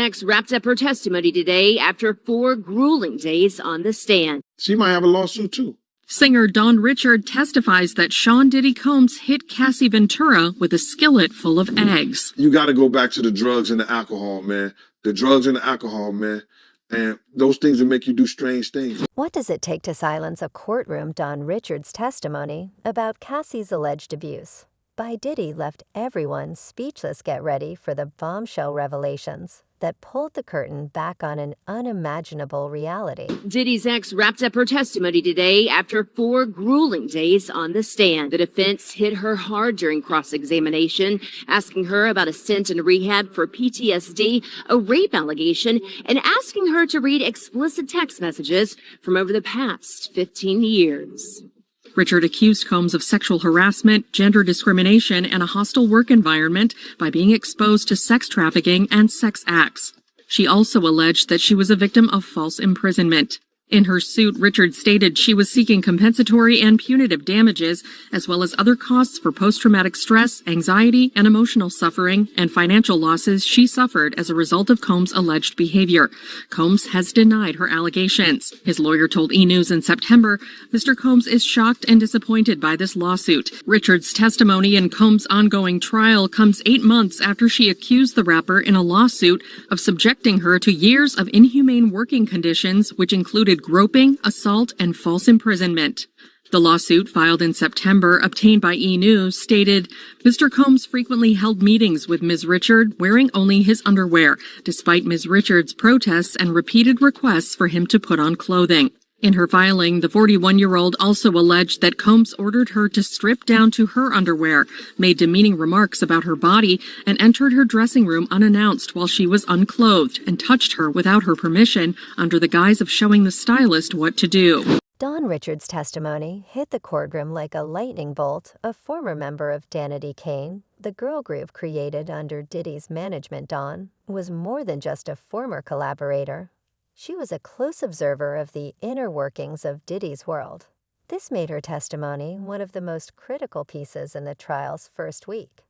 Next wrapped up her testimony today after 4 grueling days on the stand. She might have a lawsuit too. Singer Dawn Richard testifies that Sean Diddy Combs hit Cassie Ventura with a skillet full of eggs. You got to go back to the drugs and the alcohol, man. The drugs and the alcohol, man. And those things will make you do strange things. What does it take to silence a courtroom Dawn Richard's testimony about Cassie's alleged abuse? By Diddy left everyone speechless. Get ready for the bombshell revelations that pulled the curtain back on an unimaginable reality. Diddy's ex wrapped up her testimony today after 4 grueling days on the stand. The defense hit her hard during cross-examination, asking her about a stint in rehab for PTSD, a rape allegation, and asking her to read explicit text messages from over the past 15 years. Richard accused Combs of sexual harassment, gender discrimination, and a hostile work environment by being exposed to sex trafficking and sex acts. She also alleged that she was a victim of false imprisonment. In her suit, Richard stated she was seeking compensatory and punitive damages, as well as other costs for post-traumatic stress, anxiety, and emotional suffering, and financial losses she suffered as a result of Combs' alleged behavior. Combs has denied her allegations. His lawyer told E! News in September, Mr. Combs is shocked and disappointed by this lawsuit. Richard's testimony in Combs' ongoing trial comes 8 months after she accused the rapper in a lawsuit of subjecting her to years of inhumane working conditions, which included groping, assault, and false imprisonment. The lawsuit, filed in September, obtained by E! News, stated, Mr. Combs frequently held meetings with Ms. Richard wearing only his underwear, despite Ms. Richard's protests and repeated requests for him to put on clothing. In her filing, the 41-year-old also alleged that Combs ordered her to strip down to her underwear, made demeaning remarks about her body, and entered her dressing room unannounced while she was unclothed, and touched her without her permission under the guise of showing the stylist what to do. Dawn Richard's testimony hit the courtroom like a lightning bolt. A former member of Diddy Kane, the girl group created under Diddy's management, Dawn, was more than just a former collaborator. She was a close observer of the inner workings of Diddy's world. This made her testimony one of the most critical pieces in the trial's first week.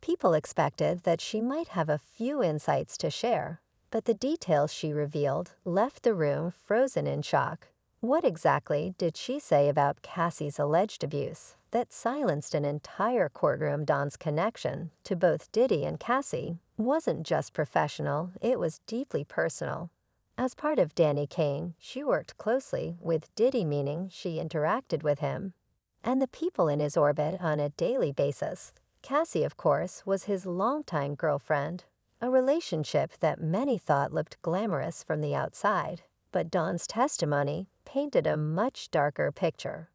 People expected that she might have a few insights to share, but the details she revealed left the room frozen in shock. What exactly did she say about Cassie's alleged abuse that silenced an entire courtroom? Dawn's connection to both Diddy and Cassie wasn't just professional, it was deeply personal. As part of Diddy Kane, she worked closely with Diddy, meaning she interacted with him and the people in his orbit on a daily basis. Cassie, of course, was his longtime girlfriend, a relationship that many thought looked glamorous from the outside. But Dawn's testimony painted a much darker picture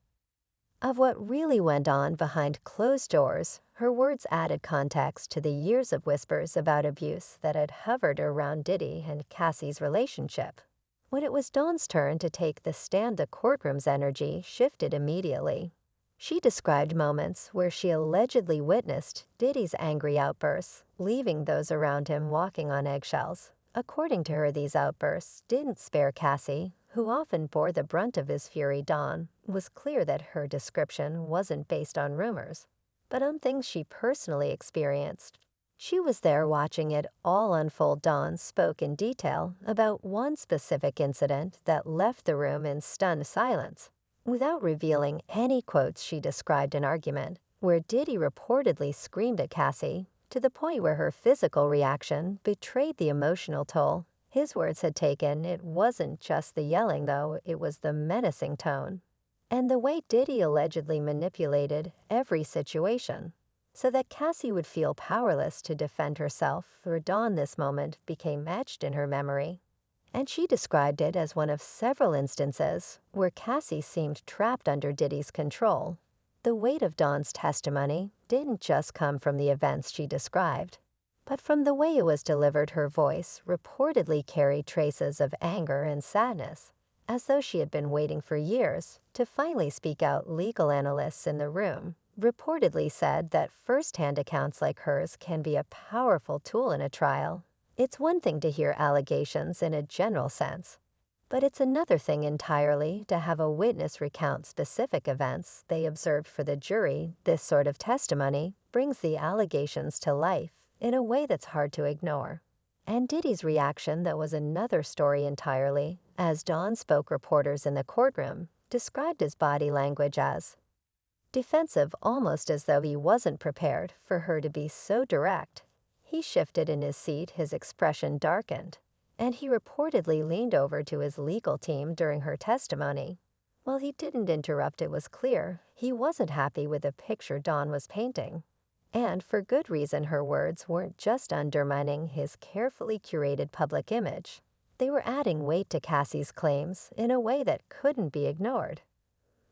of what really went on behind closed doors. Her words added context to the years of whispers about abuse that had hovered around Diddy and Cassie's relationship. When it was Dawn's turn to take the stand, the courtroom's energy shifted immediately. She described moments where she allegedly witnessed Diddy's angry outbursts, leaving those around him walking on eggshells. According to her, these outbursts didn't spare Cassie, who often bore the brunt of his fury. Dawn was clear that her description wasn't based on rumors, but on things she personally experienced. She was there watching it all unfold. Dawn spoke in detail about one specific incident that left the room in stunned silence. Without revealing any quotes, she described an argument where Diddy reportedly screamed at Cassie to the point where her physical reaction betrayed the emotional toll his words had taken. It wasn't just the yelling, though, it was the menacing tone and the way Diddy allegedly manipulated every situation so that Cassie would feel powerless to defend herself. For Dawn, this moment became etched in her memory, and she described it as one of several instances where Cassie seemed trapped under Diddy's control. The weight of Dawn's testimony didn't just come from the events she described, but from the way it was delivered. Her voice reportedly carried traces of anger and sadness, as though she had been waiting for years to finally speak out. Legal analysts in the room reportedly said that first-hand accounts like hers can be a powerful tool in a trial. It's one thing to hear allegations in a general sense, but it's another thing entirely to have a witness recount specific events they observed for the jury. This sort of testimony brings the allegations to life in a way that's hard to ignore. And Diddy's reaction, that was another story entirely, as Don spoke reporters in the courtroom, described his body language as defensive, almost as though he wasn't prepared for her to be so direct. He shifted in his seat, his expression darkened, and he reportedly leaned over to his legal team during her testimony. While he didn't interrupt, it was clear he wasn't happy with the picture Dawn was painting. And for good reason, her words weren't just undermining his carefully curated public image. They were adding weight to Cassie's claims in a way that couldn't be ignored.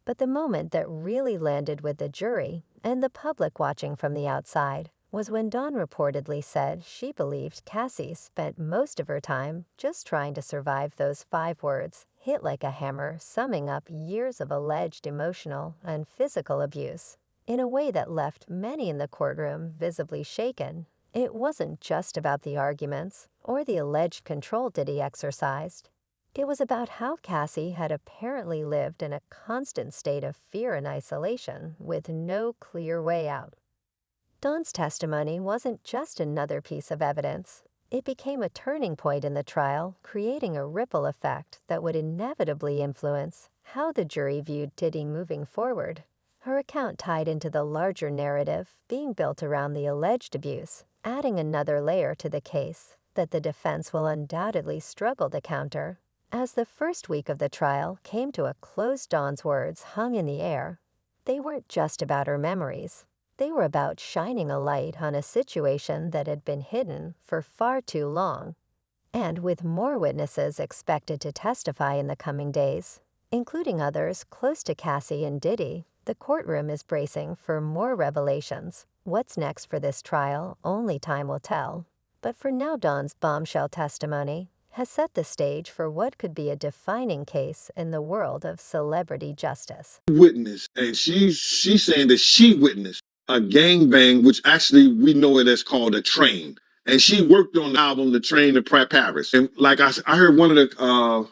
But the moment that really landed with the jury and the public watching from the outside was when Dawn reportedly said she believed Cassie spent most of her time just trying to survive those 5 words, hit like a hammer, summing up years of alleged emotional and physical abuse, in a way that left many in the courtroom visibly shaken. It wasn't just about the arguments or the alleged control Diddy exercised. It was about how Cassie had apparently lived in a constant state of fear and isolation with no clear way out. Dawn's testimony wasn't just another piece of evidence. It became a turning point in the trial, creating a ripple effect that would inevitably influence how the jury viewed Diddy moving forward. Her account tied into the larger narrative being built around the alleged abuse, adding another layer to the case that the defense will undoubtedly struggle to counter. As the first week of the trial came to a close, Dawn's words hung in the air. They weren't just about her memories. They were about shining a light on a situation that had been hidden for far too long. And with more witnesses expected to testify in the coming days, including others close to Cassie and Diddy, the courtroom is bracing for more revelations. What's next for this trial, only time will tell. But for now, Dawn's bombshell testimony has set the stage for what could be a defining case in the world of celebrity justice. Witness, and she's saying that she witnessed a gangbang, which actually we know it as called a train. And she worked on the album The Train to Paris. And like I heard one of the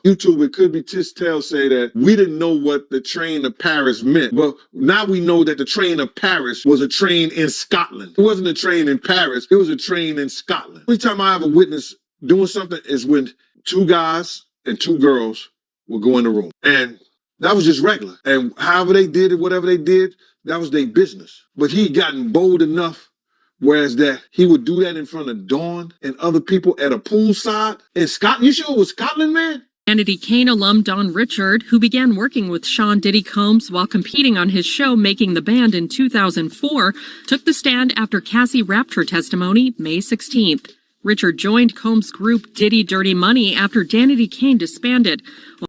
YouTube, it could be TESTIFIES, say that we didn't know what the train to Paris meant. But now we know that the train to Paris was a train in Scotland. It wasn't a train in Paris, it was a train in Scotland. Every time I have a witness doing something is when 2 guys and 2 girls will go in the room. And that was just regular. And however they did it, whatever they did, that was their business. But he had gotten bold enough, whereas that he would do that in front of Dawn and other people at a poolside in Scotland. You sure it was Scotland, man? Danity Kane alum Don Richard, who began working with Sean Diddy Combs while competing on his show Making the Band in 2004, took the stand after Cassie wrapped her testimony May 16th. Richard joined Combs' group Diddy Dirty Money after Danity Kane disbanded.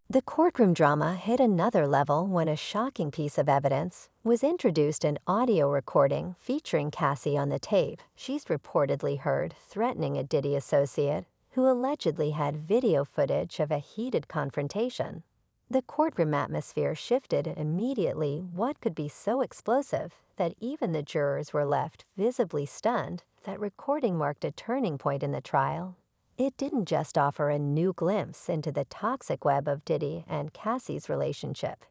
The courtroom drama hit another level when a shocking piece of evidence was introduced, an audio recording featuring Cassie on the tape. She's reportedly heard threatening a Diddy associate who allegedly had video footage of a heated confrontation. The courtroom atmosphere shifted immediately. What could be so explosive that even the jurors were left visibly stunned? That recording marked a turning point in the trial. It didn't just offer a new glimpse into the toxic web of Diddy and Cassie's relationship.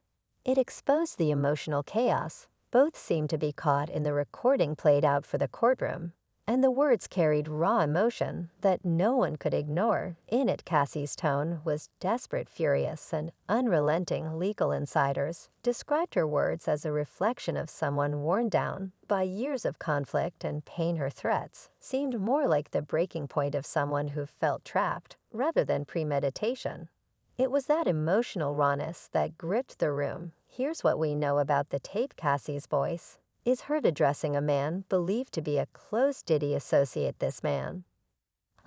It exposed the emotional chaos. Both seemed to be caught in the recording played out for the courtroom, and the words carried raw emotion that no one could ignore. In it, Cassie's tone was desperate, furious, and unrelenting. Legal insiders described her words as a reflection of someone worn down by years of conflict, and pain. Her threats seemed more like the breaking point of someone who felt trapped rather than premeditation. It was that emotional rawness that gripped the room. Here's what we know about the tape. Cassie's voice is heard addressing a man believed to be a close Diddy associate. This man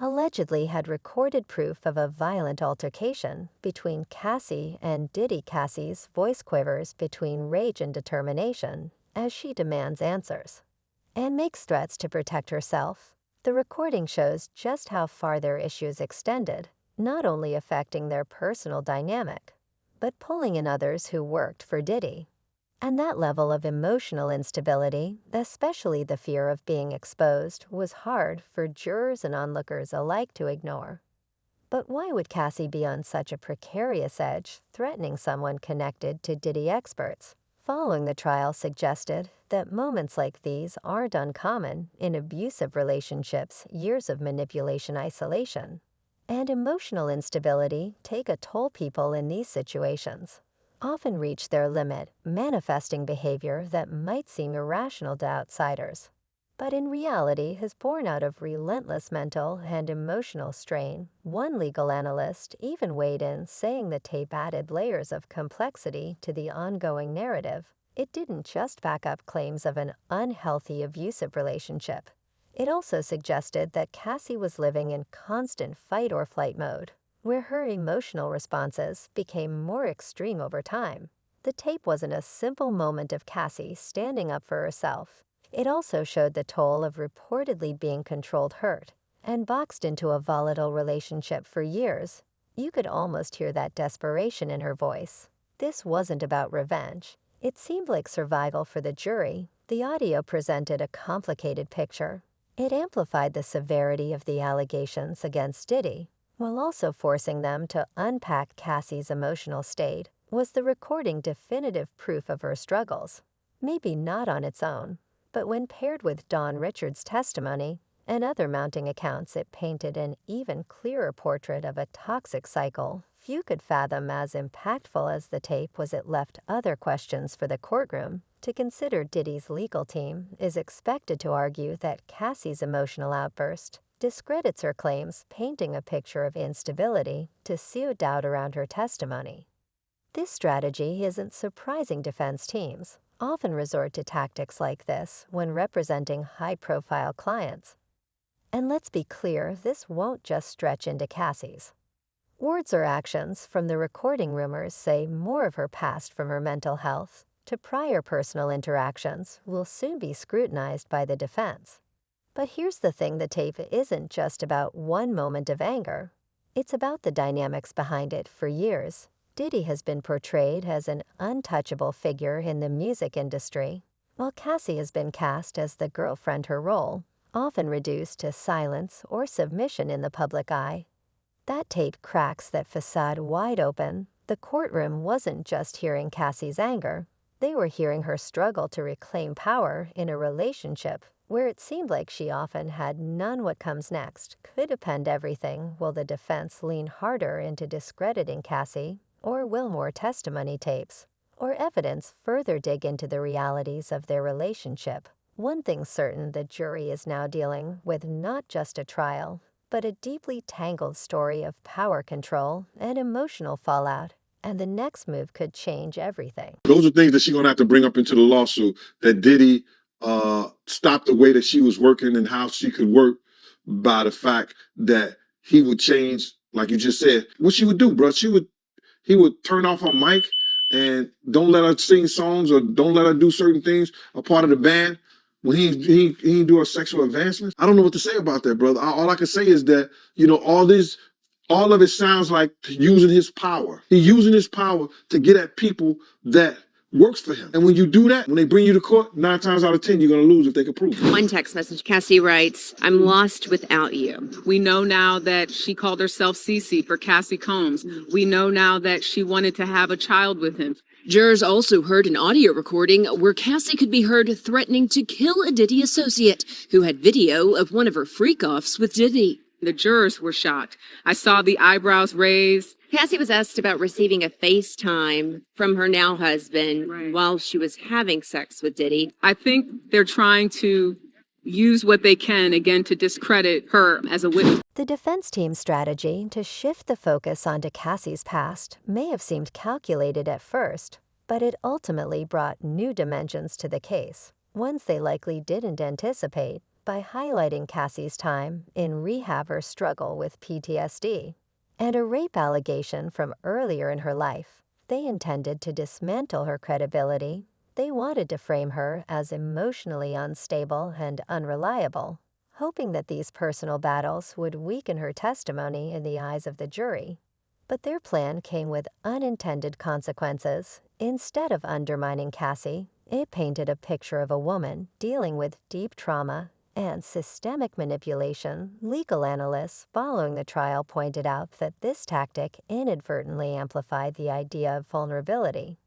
allegedly had recorded proof of a violent altercation between Cassie and Diddy. Cassie's voice quivers between rage and determination as she demands answers and makes threats to protect herself. The recording shows just how far their issues extended, not only affecting their personal dynamic, but pulling in others who worked for Diddy. And that level of emotional instability, especially the fear of being exposed, was hard for jurors and onlookers alike to ignore. But why would Cassie be on such a precarious edge, threatening someone connected to Diddy experts? following the trial suggested that moments like these aren't uncommon in abusive relationships, years of manipulation, isolation, and emotional instability take a toll. People in these situations often reach their limit, manifesting behavior that might seem irrational to outsiders, but in reality is born out of relentless mental and emotional strain. One legal analyst even weighed in, saying the tape added layers of complexity to the ongoing narrative. It didn't just back up claims of an unhealthy, abusive relationship. It also suggested that Cassie was living in constant fight-or-flight mode, where her emotional responses became more extreme over time. The tape wasn't a simple moment of Cassie standing up for herself. It also showed the toll of reportedly being controlled, hurt, and boxed into a volatile relationship for years. You could almost hear that desperation in her voice. This wasn't about revenge. It seemed like survival for the jury. The audio presented a complicated picture. It amplified the severity of the allegations against Diddy, while also forcing them to unpack Cassie's emotional state. Was the recording definitive proof of her struggles? Maybe not on its own, but when paired with Don Richards' testimony and other mounting accounts, it painted an even clearer portrait of a toxic cycle few could fathom. As impactful as the tape was, it left other questions for the courtroom to consider. Diddy's legal team is expected to argue that Cassie's emotional outburst discredits her claims, painting a picture of instability to sow doubt around her testimony. This strategy isn't surprising. Defense teams often resort to tactics like this when representing high-profile clients. And let's be clear, this won't just stretch into Cassie's words or actions. From the recording, rumors say more of her past, from her mental health to prior personal interactions, will soon be scrutinized by the defense. But here's the thing, the tape isn't just about one moment of anger. It's about the dynamics behind it. For years, Diddy has been portrayed as an untouchable figure in the music industry, while Cassie has been cast as the girlfriend, her role often reduced to silence or submission in the public eye. That tape cracks that facade wide open. The courtroom wasn't just hearing Cassie's anger. They were hearing her struggle to reclaim power in a relationship where it seemed like she often had none. What comes next could depend everything. Will the defense lean harder into discrediting Cassie, or will more testimony, tapes, or evidence further dig into the realities of their relationship? One thing's certain, the jury is now dealing with not just a trial, but a deeply tangled story of power, control, and emotional fallout. And the next move could change everything. Those are things that she's gonna have to bring up into the lawsuit. That Diddy stopped the way that she was working and how she could work by the fact that he would change, like you just said. What she would do, bro? He would turn off her mic and don't let her sing songs or don't let her do certain things, a part of the band. When he do her sexual advancements. I don't know what to say about that, brother. All I can say is that, all of it sounds like using his power. He's using his power to get at people that works for him. And when you do that, when they bring you to court, 9 times out of 10, you're going to lose if they can prove it. One text message, Cassie writes, "I'm lost without you." We know now that she called herself Cece for Cassie Combs. We know now that she wanted to have a child with him. Jurors also heard an audio recording where Cassie could be heard threatening to kill a Diddy associate who had video of one of her freak-offs with Diddy. The jurors were shocked. I saw the eyebrows raised. Cassie was asked about receiving a FaceTime from her now husband while she was having sex with Diddy. I think they're trying to use what they can, again, to discredit her as a witness. The defense team's strategy to shift the focus onto Cassie's past may have seemed calculated at first, but it ultimately brought new dimensions to the case, ones they likely didn't anticipate. By highlighting Cassie's time in rehab or struggle with PTSD and a rape allegation from earlier in her life, they intended to dismantle her credibility. They wanted to frame her as emotionally unstable and unreliable, hoping that these personal battles would weaken her testimony in the eyes of the jury. But their plan came with unintended consequences. Instead of undermining Cassie, it painted a picture of a woman dealing with deep trauma and systemic manipulation. Legal analysts following the trial pointed out that this tactic inadvertently amplified the idea of vulnerability.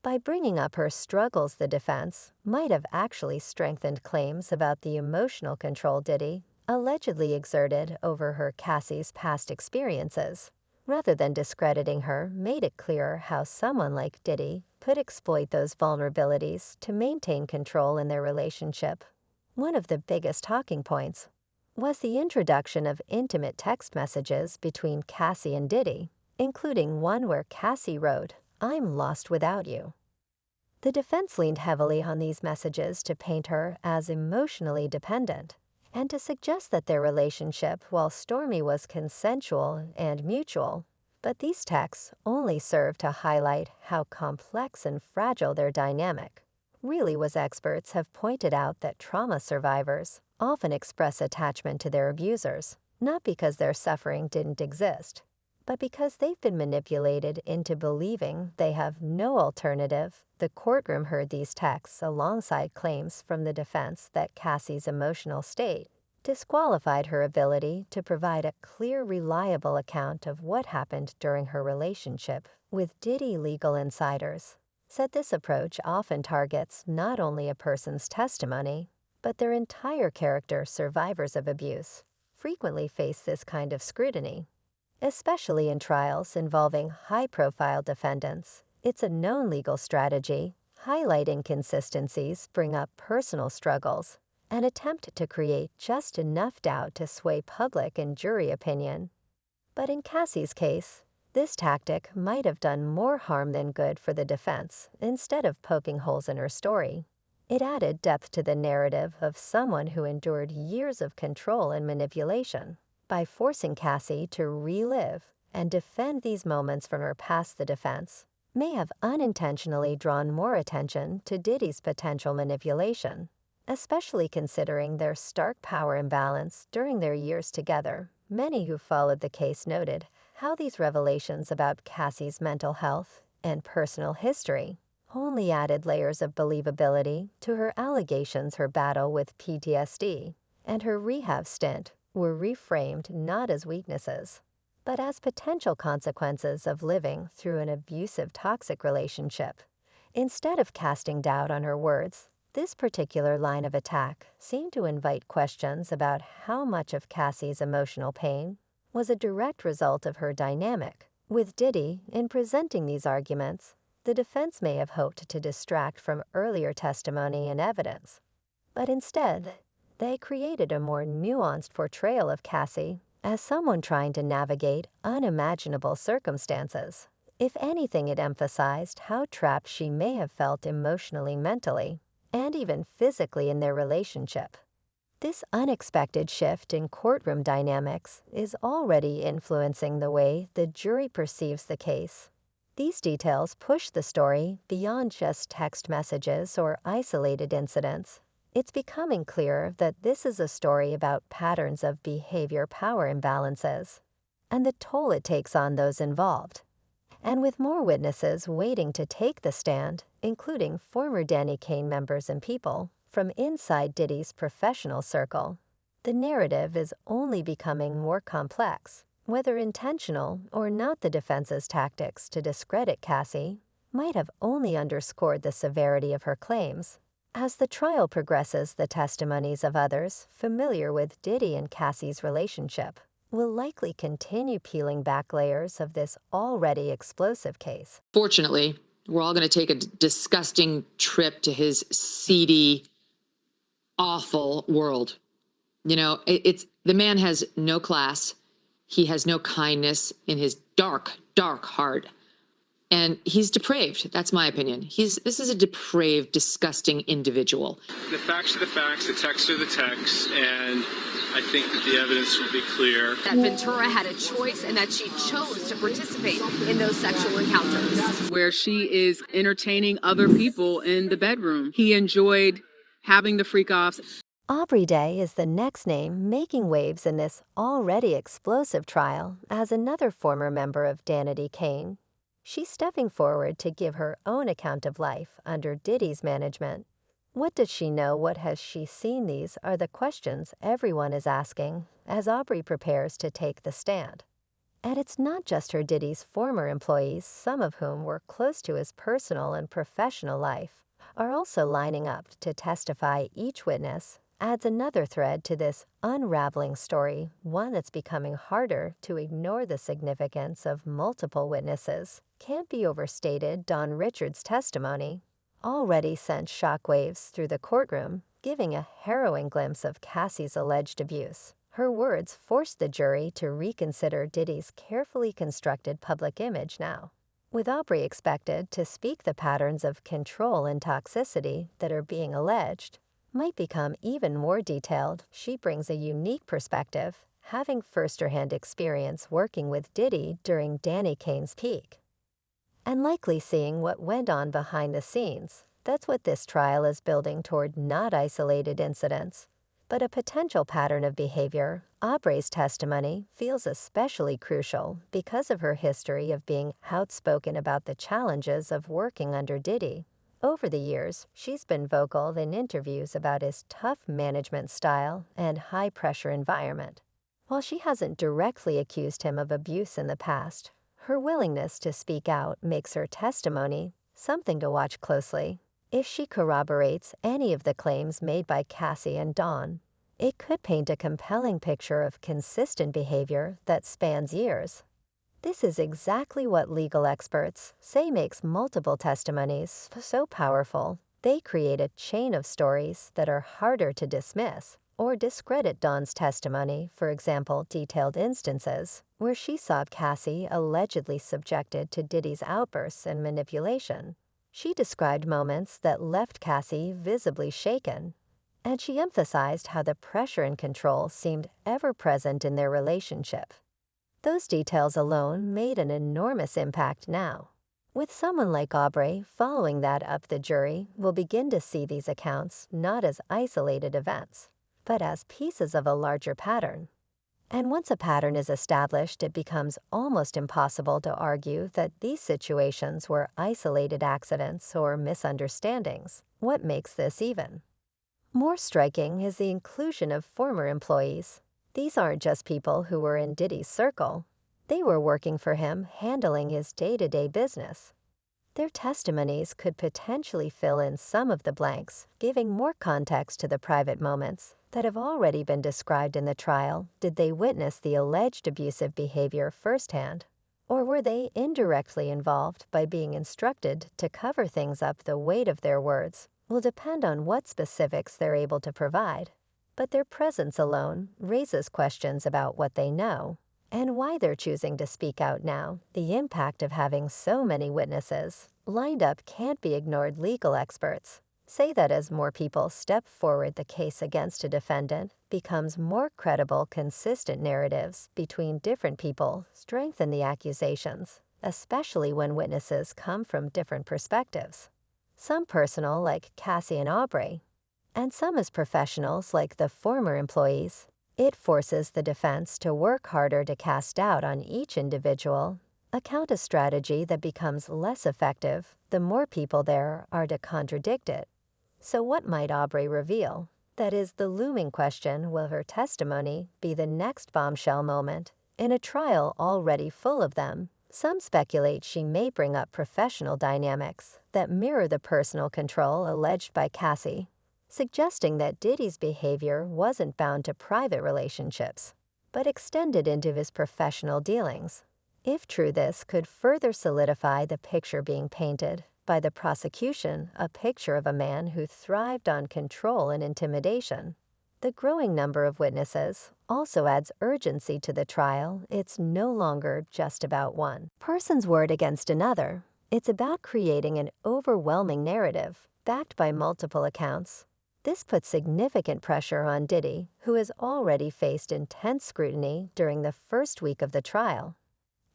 By bringing up her struggles, the defense might have actually strengthened claims about the emotional control Diddy allegedly exerted over her Cassie's past experiences. Rather than discrediting her, made it clearer how someone like Diddy could exploit those vulnerabilities to maintain control in their relationship. One of the biggest talking points was the introduction of intimate text messages between Cassie and Diddy, including one where Cassie wrote, "I'm lost without you." The defense leaned heavily on these messages to paint her as emotionally dependent, and to suggest that their relationship, while stormy, was consensual and mutual. But these texts only served to highlight how complex and fragile their dynamic really was. Experts have pointed out that trauma survivors often express attachment to their abusers, not because their suffering didn't exist, but because they've been manipulated into believing they have no alternative. The courtroom heard these texts alongside claims from the defense that Cassie's emotional state disqualified her ability to provide a clear, reliable account of what happened during her relationship with Diddy. Legal insiders said this approach often targets not only a person's testimony, but their entire character. Survivors of abuse frequently face this kind of scrutiny, especially in trials involving high-profile defendants. It's a known legal strategy. Highlight inconsistencies, bring up personal struggles, and attempt to create just enough doubt to sway public and jury opinion. But in Cassie's case, this tactic might have done more harm than good for the defense. Instead of poking holes in her story, it added depth to the narrative of someone who endured years of control and manipulation. By forcing Cassie to relive and defend these moments from her past, the defense may have unintentionally drawn more attention to Diddy's potential manipulation, especially considering their stark power imbalance during their years together. Many who followed the case noted how these revelations about Cassie's mental health and personal history only added layers of believability to her allegations. Her battle with PTSD and her rehab stint were reframed not as weaknesses, but as potential consequences of living through an abusive, toxic relationship. Instead of casting doubt on her words, this particular line of attack seemed to invite questions about how much of Cassie's emotional pain was a direct result of her dynamic with Diddy. In presenting these arguments, the defense may have hoped to distract from earlier testimony and evidence, but instead, they created a more nuanced portrayal of Cassie as someone trying to navigate unimaginable circumstances. If anything, it emphasized how trapped she may have felt emotionally, mentally, and even physically in their relationship. This unexpected shift in courtroom dynamics is already influencing the way the jury perceives the case. These details push the story beyond just text messages or isolated incidents. It's becoming clearer that this is a story about patterns of behavior, power imbalances, and the toll it takes on those involved. And with more witnesses waiting to take the stand, including former Danny Kaine members and people from inside Diddy's professional circle, the narrative is only becoming more complex. Whether intentional or not, the defense's tactics to discredit Cassie might have only underscored the severity of her claims. As the trial progresses, the testimonies of others familiar with Diddy and Cassie's relationship will likely continue peeling back layers of this already explosive case. Fortunately, we're all going to take a disgusting trip to his seedy, awful world. You know, it's the man has no class. He has no kindness in his dark, dark heart. And he's depraved. That's my opinion. This is a depraved, disgusting individual. The facts are the facts, the texts are the texts, and I think that the evidence will be clear. That Ventura had a choice and that she chose to participate in those sexual encounters. Where she is entertaining other people in the bedroom. He enjoyed having the freak-offs. Aubrey Day is the next name making waves in this already explosive trial as another former member of Danity Kane. She's stepping forward to give her own account of life under Diddy's management. What does she know? What has she seen? These are the questions everyone is asking as Aubrey prepares to take the stand. And it's not just her. Diddy's former employees, some of whom were close to his personal and professional life, are also lining up to testify. Each witness adds another thread to this unraveling story, one that's becoming harder to ignore. The significance of multiple witnesses can't be overstated. Don Richards' testimony already sent shockwaves through the courtroom, giving a harrowing glimpse of Cassie's alleged abuse. Her words forced the jury to reconsider Diddy's carefully constructed public image now, with Aubrey expected to speak. The patterns of control and toxicity that are being alleged might become even more detailed. She brings a unique perspective, having first-hand experience working with Diddy during Danny Kane's peak, and likely seeing what went on behind the scenes. That's what this trial is building toward, not isolated incidents, but a potential pattern of behavior. Aubrey's testimony feels especially crucial because of her history of being outspoken about the challenges of working under Diddy. Over the years, she's been vocal in interviews about his tough management style and high-pressure environment. While she hasn't directly accused him of abuse in the past, her willingness to speak out makes her testimony something to watch closely. If she corroborates any of the claims made by Cassie and Don, it could paint a compelling picture of consistent behavior that spans years. This is exactly what legal experts say makes multiple testimonies so powerful. They create a chain of stories that are harder to dismiss or discredit. Don's testimony, for example, detailed instances where she saw Cassie allegedly subjected to Diddy's outbursts and manipulation. She described moments that left Cassie visibly shaken, and she emphasized how the pressure and control seemed ever present in their relationship. Those details alone made an enormous impact now. With someone like Aubrey following that up, the jury will begin to see these accounts not as isolated events, but as pieces of a larger pattern. And once a pattern is established, it becomes almost impossible to argue that these situations were isolated accidents or misunderstandings. What makes this even more striking is the inclusion of former employees. These aren't just people who were in Diddy's circle. They were working for him, handling his day-to-day business. Their testimonies could potentially fill in some of the blanks, giving more context to the private moments that have already been described in the trial. Did they witness the alleged abusive behavior firsthand, or were they indirectly involved by being instructed to cover things up? The weight of their words will depend on what specifics they're able to provide, but their presence alone raises questions about what they know and why they're choosing to speak out now. The impact of having so many witnesses lined up can't be ignored. Legal experts say that as more people step forward, the case against a defendant becomes more credible. Consistent narratives between different people strengthen the accusations, especially when witnesses come from different perspectives. Some personal, like Cassie and Aubrey, and some as professionals, like the former employees. It forces the defense to work harder to cast doubt on each individual account, a strategy that becomes less effective the more people there are to contradict it. So what might Aubrey reveal? That is the looming question. Will her testimony be the next bombshell moment in a trial already full of them? Some speculate she may bring up professional dynamics that mirror the personal control alleged by Cassie, suggesting that Diddy's behavior wasn't bound to private relationships, but extended into his professional dealings. If true, this could further solidify the picture being painted by the prosecution, a picture of a man who thrived on control and intimidation. The growing number of witnesses also adds urgency to the trial. It's no longer just about one person's word against another. It's about creating an overwhelming narrative backed by multiple accounts. This puts significant pressure on Diddy, who has already faced intense scrutiny during the first week of the trial.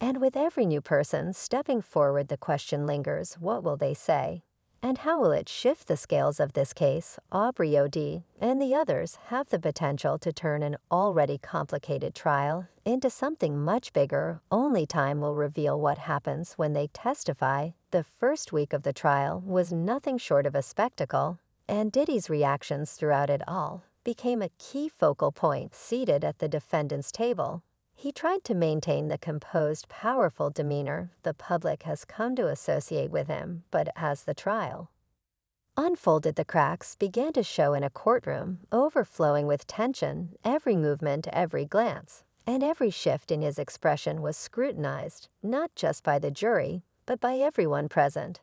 And with every new person stepping forward, the question lingers: what will they say? And how will it shift the scales of this case? Aubrey O.D. and the others have the potential to turn an already complicated trial into something much bigger. Only time will reveal what happens when they testify. The first week of the trial was nothing short of a spectacle, and Diddy's reactions throughout it all became a key focal point. Seated at the defendant's table, He tried to maintain the composed, powerful demeanor the public has come to associate with him, but as the trial unfolded, the cracks began to show in a courtroom, overflowing with tension. Every movement, every glance, and every shift in his expression was scrutinized, not just by the jury, but by everyone present.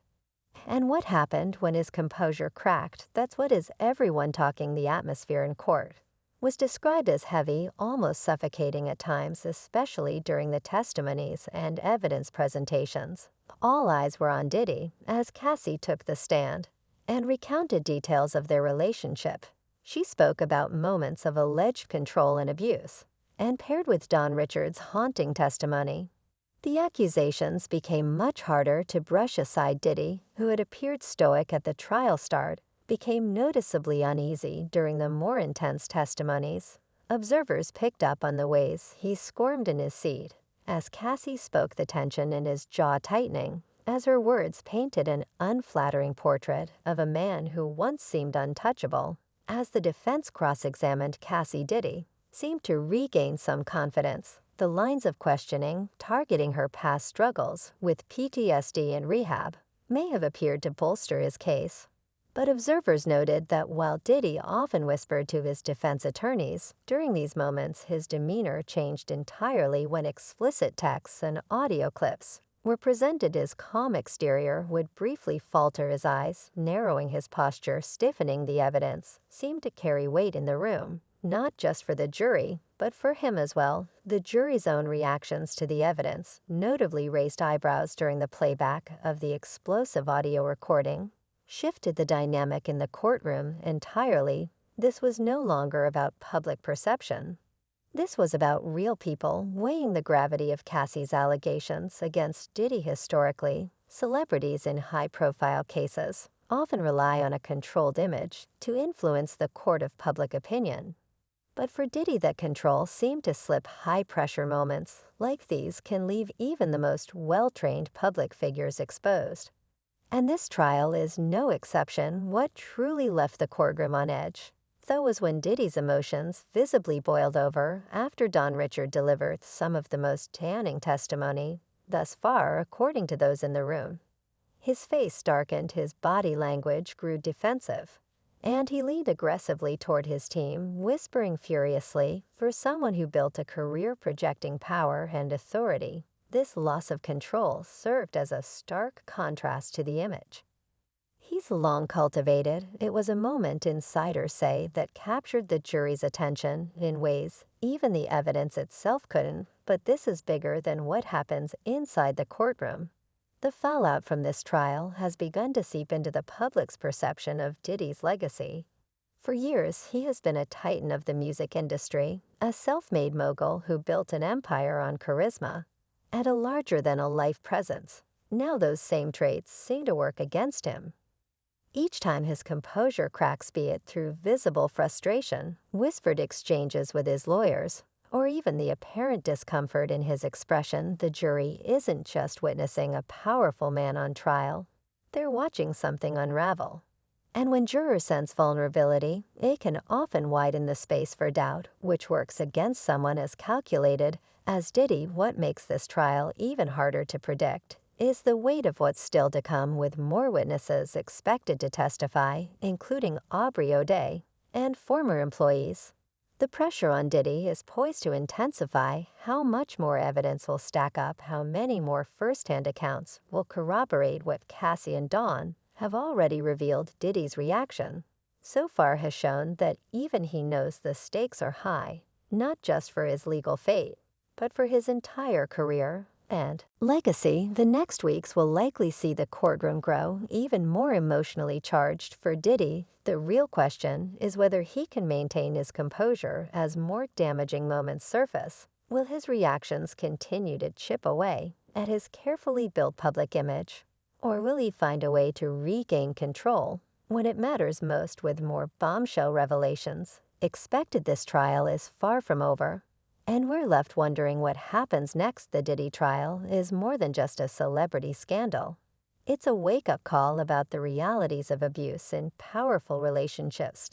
And what happened when his composure cracked? That's what is everyone talking. The atmosphere in court was described as heavy, almost suffocating at times, especially during the testimonies and evidence presentations. All eyes were on Diddy as Cassie took the stand and recounted details of their relationship. She spoke about moments of alleged control and abuse, and paired with Don Richard's haunting testimony, the accusations became much harder to brush aside. Diddy, who had appeared stoic at the trial start, became noticeably uneasy during the more intense testimonies. Observers picked up on the ways he squirmed in his seat as Cassie spoke, the tension in his jaw tightening, as her words painted an unflattering portrait of a man who once seemed untouchable. As the defense cross-examined Cassie, Diddy seemed to regain some confidence. The lines of questioning, targeting her past struggles with PTSD and rehab, may have appeared to bolster his case. But observers noted that while Diddy often whispered to his defense attorneys, during these moments his demeanor changed entirely when explicit texts and audio clips were presented. His calm exterior would briefly falter, his eyes narrowing, his posture stiffening. The evidence seemed to carry weight in the room, not just for the jury, but for him as well. The jury's own reactions to the evidence, notably raised eyebrows during the playback of the explosive audio recording, shifted the dynamic in the courtroom entirely. This was no longer about public perception. This was about real people weighing the gravity of Cassie's allegations against Diddy. Historically, celebrities in high-profile cases often rely on a controlled image to influence the court of public opinion. But for Diddy, that control seemed to slip. High-pressure moments like these can leave even the most well-trained public figures exposed. And this trial is no exception. What truly left the courtroom on edge, though, was when Diddy's emotions visibly boiled over after Don Richard delivered some of the most damning testimony thus far, according to those in the room. His face darkened, his body language grew defensive, and he leaned aggressively toward his team, whispering furiously. For someone who built a career projecting power and authority, this loss of control served as a stark contrast to the image he's long cultivated. It was a moment, insiders say, that captured the jury's attention in ways even the evidence itself couldn't. But this is bigger than what happens inside the courtroom. The fallout from this trial has begun to seep into the public's perception of Diddy's legacy. For years, he has been a titan of the music industry, a self-made mogul who built an empire on charisma and a larger-than-a-life presence. Now those same traits seem to work against him. Each time his composure cracks, be it through visible frustration, whispered exchanges with his lawyers, or even the apparent discomfort in his expression, the jury isn't just witnessing a powerful man on trial. They're watching something unravel. And when jurors sense vulnerability, it can often widen the space for doubt, which works against someone as calculated as Diddy. What makes this trial even harder to predict is the weight of what's still to come, with more witnesses expected to testify, including Aubrey O'Day and former employees. The pressure on Diddy is poised to intensify. How much more evidence will stack up? How many more first-hand accounts will corroborate what Cassie and Dawn have already revealed? Diddy's reaction so far has shown that even he knows the stakes are high, not just for his legal fate, but for his entire career and legacy. The next weeks will likely see the courtroom grow even more emotionally charged for Diddy. The real question is whether he can maintain his composure as more damaging moments surface. Will his reactions continue to chip away at his carefully built public image? Or will he find a way to regain control when it matters most, with more bombshell revelations expected? This trial is far from over, and we're left wondering what happens next. The Diddy trial is more than just a celebrity scandal. It's a wake-up call about the realities of abuse in powerful relationships.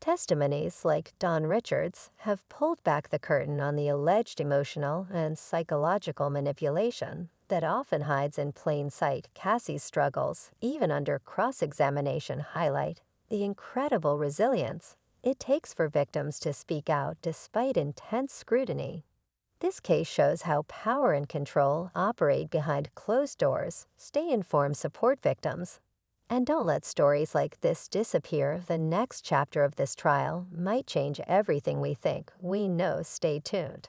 Testimonies like Don Richards have pulled back the curtain on the alleged emotional and psychological manipulation that often hides in plain sight. Cassie's struggles, even under cross-examination, highlight the incredible resilience it takes for victims to speak out despite intense scrutiny. This case shows how power and control operate behind closed doors. Stay informed, support victims, and don't let stories like this disappear. The next chapter of this trial might change everything we think we know. Stay tuned.